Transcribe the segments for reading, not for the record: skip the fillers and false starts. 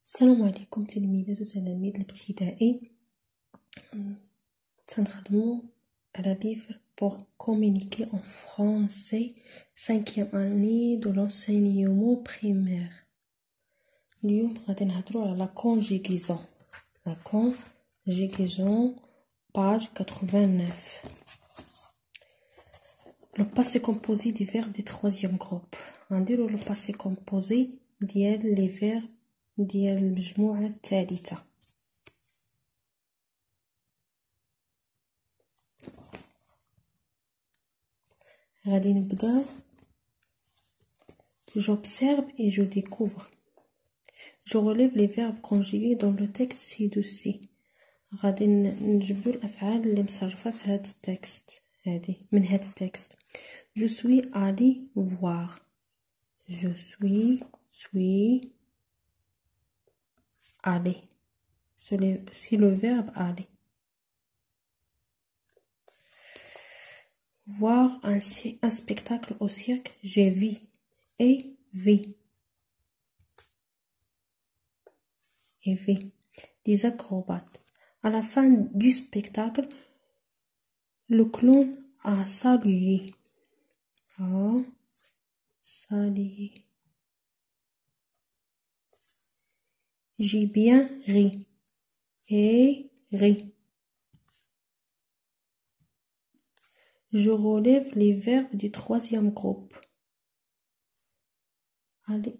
السلام عليكم تلميذات وتلاميذ الابتدائي. سنخدمو على livre pour communiquer en français 5e année de l'enseignement primaire. اليوم غادي نهضرو على la conjugaison. La conjugaison page 89. Le passé composé des verbes du troisième groupe. غنديرو le passé composé ديال les verbes ديال المجموعة الثالثة. غادي نبداو. J'observe et je découvre. Je relève les verbes conjugués dans le texte ci-dessus. غادي نجبدو الأفعال اللي مصرفة في هاد التكست من هاد التكست. Je suis allé voir. Je suis aller. C'est le verbe aller. Voir un spectacle au cirque, j'ai vu et vu. Des acrobates. À la fin du spectacle, le clown a salué. J'ai bien ri et ri. Je relève les verbes du troisième groupe. Allez.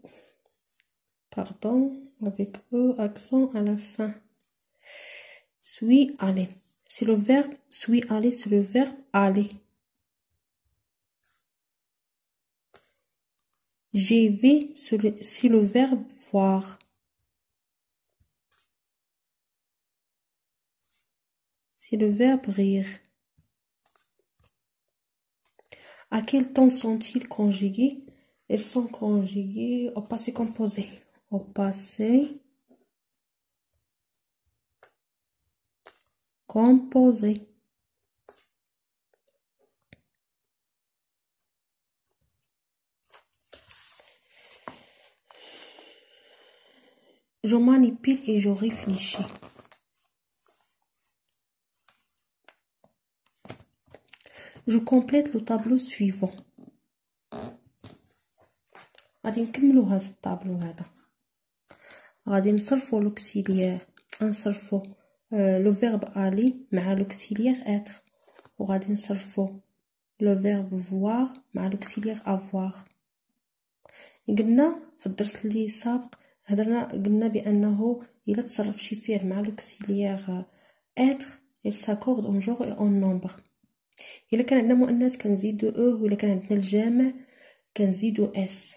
Pardon, avec E, accent à la fin. Suis allé. C'est le verbe suis allé, c'est le verbe aller. J'ai vu, c'est le verbe voir. C'est le verbe rire. À quel temps sont-ils conjugués? Ils sont conjugués au passé composé. Au passé composé. Je manipule et je réfléchis. Je complète le tableau suivant. غادي نكملو هذا الطابلو هذا. غادي نصرفو l'auxiliaire. نصرفو le verbe aller مع l'auxiliaire être. وغادي نصرفو le verbe voir مع l'auxiliaire avoir. قلنا في الدرس اللي سابق قلنا بأنه إلا تصرف شي فعل مع l'auxiliaire être il s'accorde en genre et en nombre. إلا كان عندنا مؤنث كنزيدو او، وإلا كان عندنا الجامع كنزيدو اس.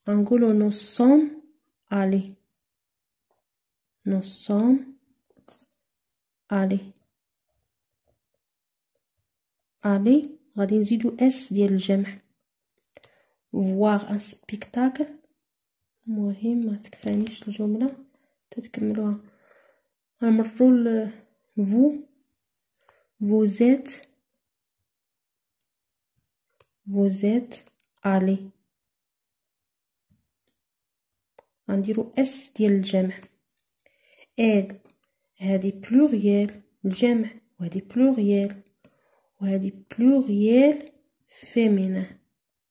غنقولو nous sommes allés. Nous sommes allés. allés غادي نزيدو اس ديال الجمع. voir un spectacle. المهم ما تكفانيش الجملة تتكملوها. غنمرو ل vous êtes allés. غنديرو اس ديال الجمع. elle هادي بلوريال الجمع، وهادي بلوريال، وهادي بلوريال فيمينين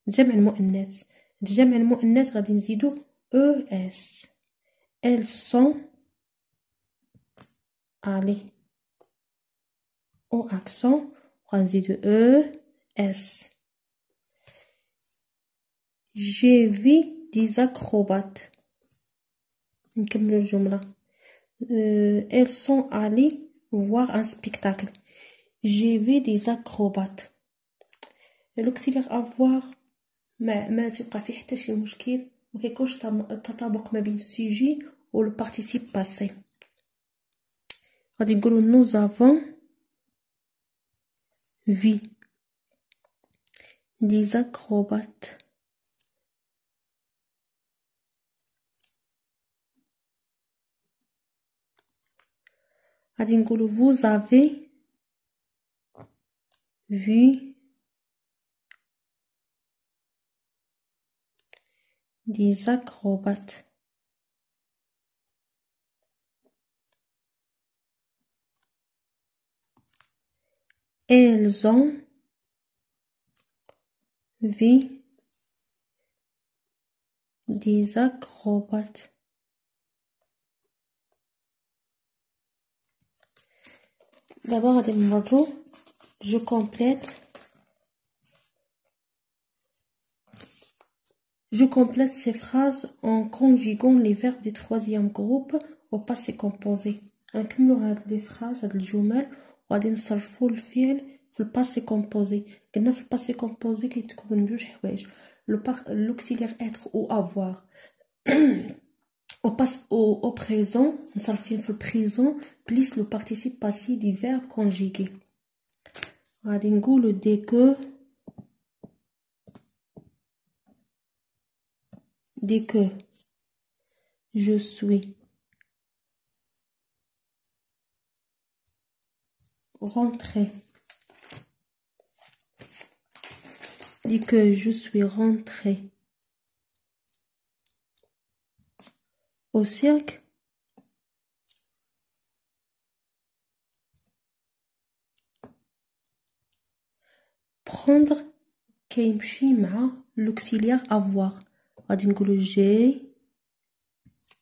جمع المؤنث. الجمع المؤنث غادي نزيدو او اس. elles sont allées او accent غنزيدو او اس. j'ai vu des acrobates. نكملو الجملة. elles sont allées voir un spectacle. j'ai vu des acrobates. l'auxiliaire avoir ما تبقى فيه حتى شي مشكل، ما كيكونش تطابق ما بين السوجي و لو بارتيسيب باسي. غادي نقولو nous avons vu des acrobates. غادي نقولو vous avez vu des acrobates. elles ont vu des acrobates. D'abord, je complète. Je complète ces phrases en conjuguant les verbes du troisième groupe au passé composé. نكملوا هاد لي phrases هاد الجمل وغادي نصرفوا الفعل في الباسي كومبوزي. قلنا في الباسي كومبوزي كيتكون من جوج حوايج l'auxiliaire être ou avoir. Au présent نصرفين في البريزون plus le participe passé du verbe conjugué. غادي نقولوا dès que je suis rentrée. Dès que je suis rentrée au cirque, prendre كيمشي مع l'auxiliaire avoir. غادي نقولوا j'ai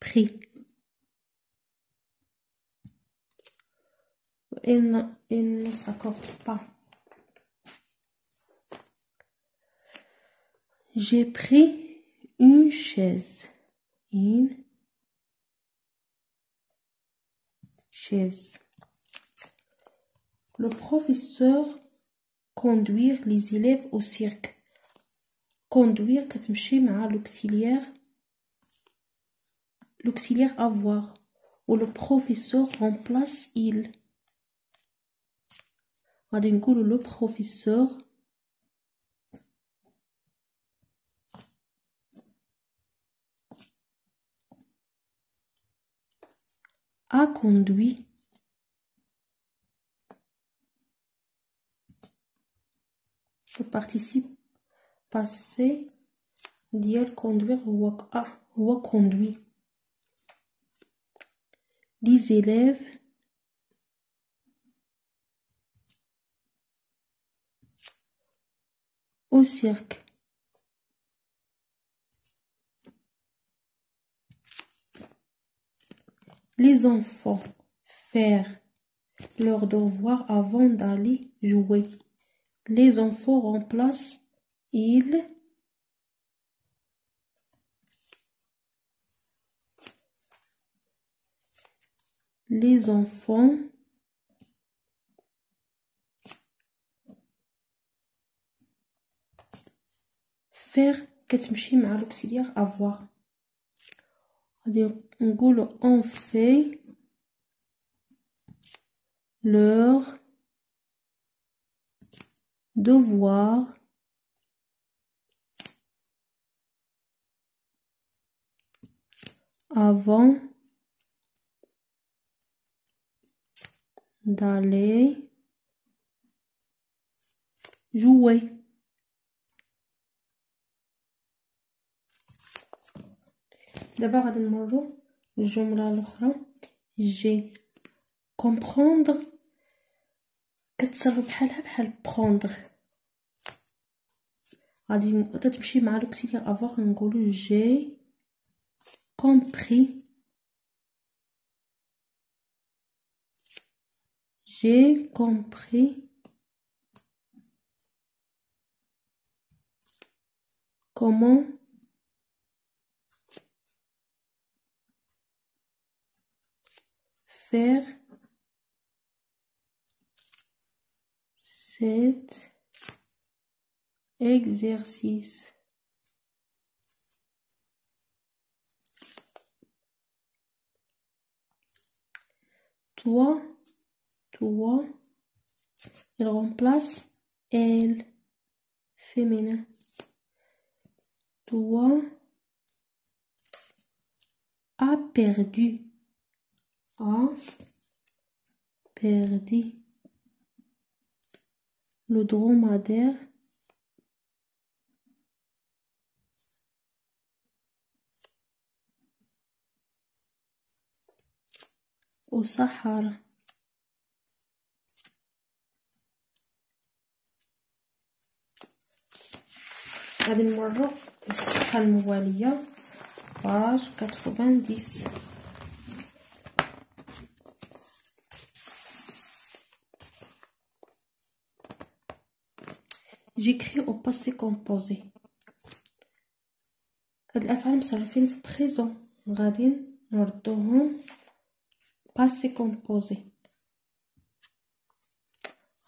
pris. Il ne s'accorde pas. J'ai pris une chaise. Une chaise. Le professeur conduire les élèves au cirque. Conduire كتمشي مع l'auxiliaire avoir. Ou le professeur remplace il. غادي نقولوا le professeur a conduit le participe passé ديال conduire هو conduit. Les élèves au cirque. Les enfants faire leur devoir avant d'aller jouer. Les enfants remplacent il. Les enfants faire كتمشي مع l'auxiliaire avoir. غادي نقولوا on fait leur devoir avant d'aller jouer. دابا غادي نمروا الجملة الأخرى. جي comprendre كتصرف بحال prendre. غادي تتمشي مع l'auxiliaire avoir نقولوا j'ai compris. J'ai compris comment faire cet exercice. Toi, il remplace elle, féminin. Toi, a perdu. Le dromadaire au Sahara. غادي نمروا الصفحة الموالية باج 90. J'écris au passé composé. هاد الأفعال مصرفين في بريزون، غادي نردوهم passé composé.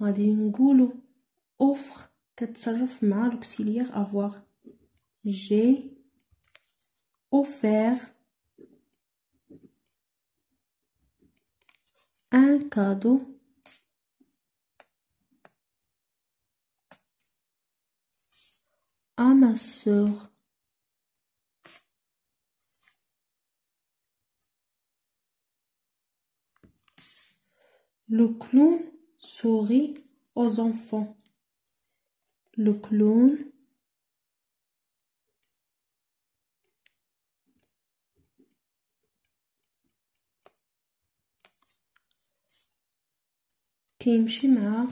غادي نقولو offre كتصرف مع l'auxiliaire avoir. J'ai offert un cadeau à ma sœur. Le clown sourit aux enfants. Le clown كيمشي مع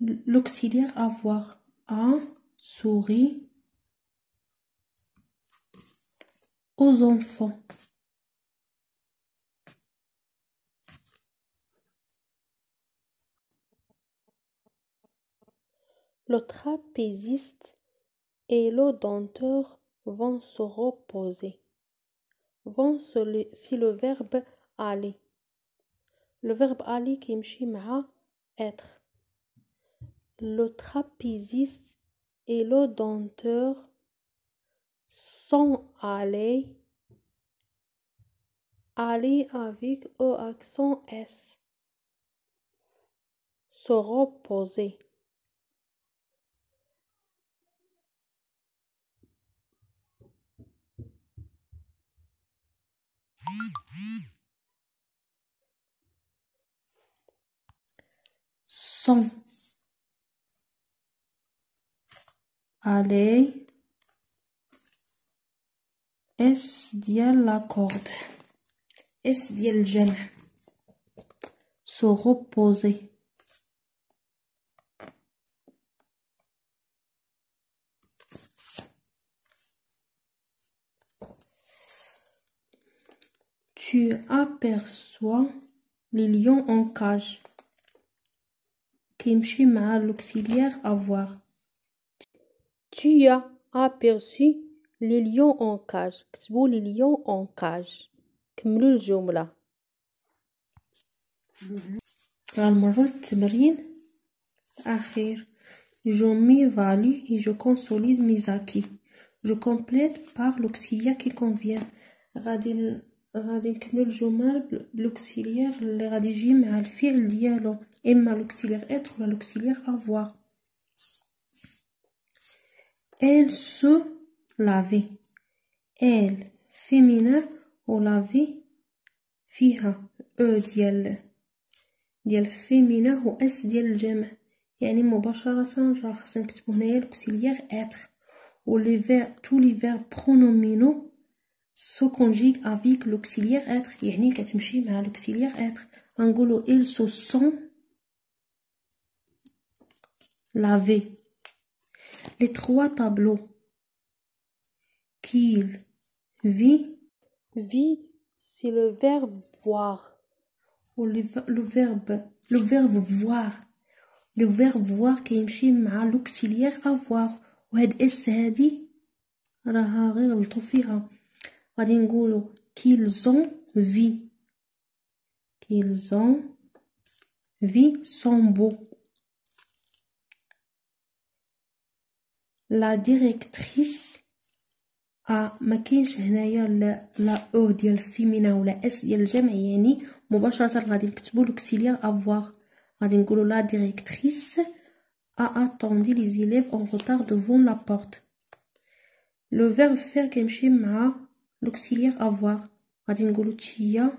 l'auxiliaire avoir. A sourit aux enfants. Le trapéziste et le dompteur vont se reposer. Vont si le verbe aller. Le verbe aller كيمشي مع être. Le trapéziste et le dompteur sont allés. Aller avec E accent S. Se reposer. Sont allés. S ديال la corde. S ديال الجمع. Se reposer. Tu aperçois les lions en cage. كيمشي مع l'auxiliaire avoir. Tu as aperçu les lions en cage. كتبوا les lions en cage. كملوا الجملة. غنمروا للتمرين الأخير. Je m'évalue et je consolide mes acquis. Je complète par l'auxiliaire qui convient. غادي نكملوا الجمل بالauxiliaire اللي غادي يجي مع الفعل ديالو، اما l'auxiliaire être ولا l'auxiliaire avoir. Elle se lavait. Elle féminin و laver فيها او ديال féminin و اس ديال الجمع، يعني مباشرة راه خصنا نكتبو هنايا l'auxiliaire être. و les verbes tous les verbes pronominaux se conjuguent avec l'auxiliaire être، يعني كتمشي مع l'auxiliaire être. غنقولو ils se sont lavés. Les trois tableaux qu'il vit c'est le verbe voir. Ou le verbe voir كيمشي مع l'auxiliaire avoir. وهاد اس هادي راها غير غلطوا فيها. غادي نقولوا qu'ils ont vu sont beaux. La directrice ما كاينش هنايا لا او ديال الفيمينا ولا اس ديال الجمع، يعني مباشره غادي نكتبوا l'auxiliaire avoir. غادي نقولوا la directrice a attendu les élèves en retard devant la porte. Le verbe faire كيمشي مع l'auxiliaire avoir. غادي نقولوا tu as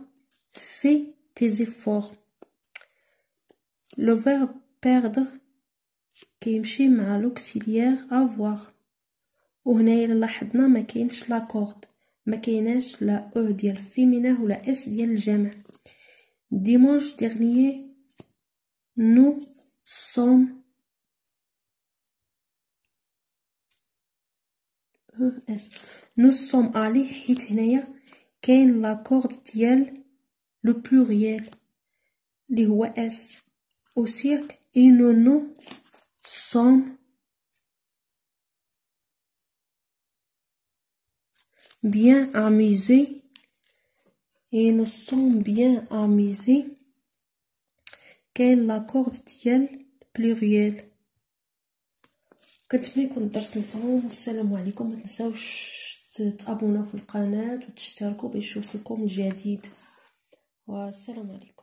fait tes efforts. Le verbe perdre كيمشي مع l'auxiliaire avoir. وهنايا الا لاحظنا ما كاينش لا كورد، ما كايناش لا او ديال الفيمينا ولا اس ديال الجمع. dimanche dernier nous sommes اس. nous sommes allés حيت هنايا كاين لاكورد ديال لو بلوريال اللي هو اس au cirque et nous sommes bien amusés et nous sommes bien amusés كاين لاكورد ديال بلوريال. كنتمنى يكون الدرس مفهوم. والسلام عليكم. ما تنساوش تابوناو في القناه وتشتركوا باش يوصلكم الجديد. والسلام عليكم.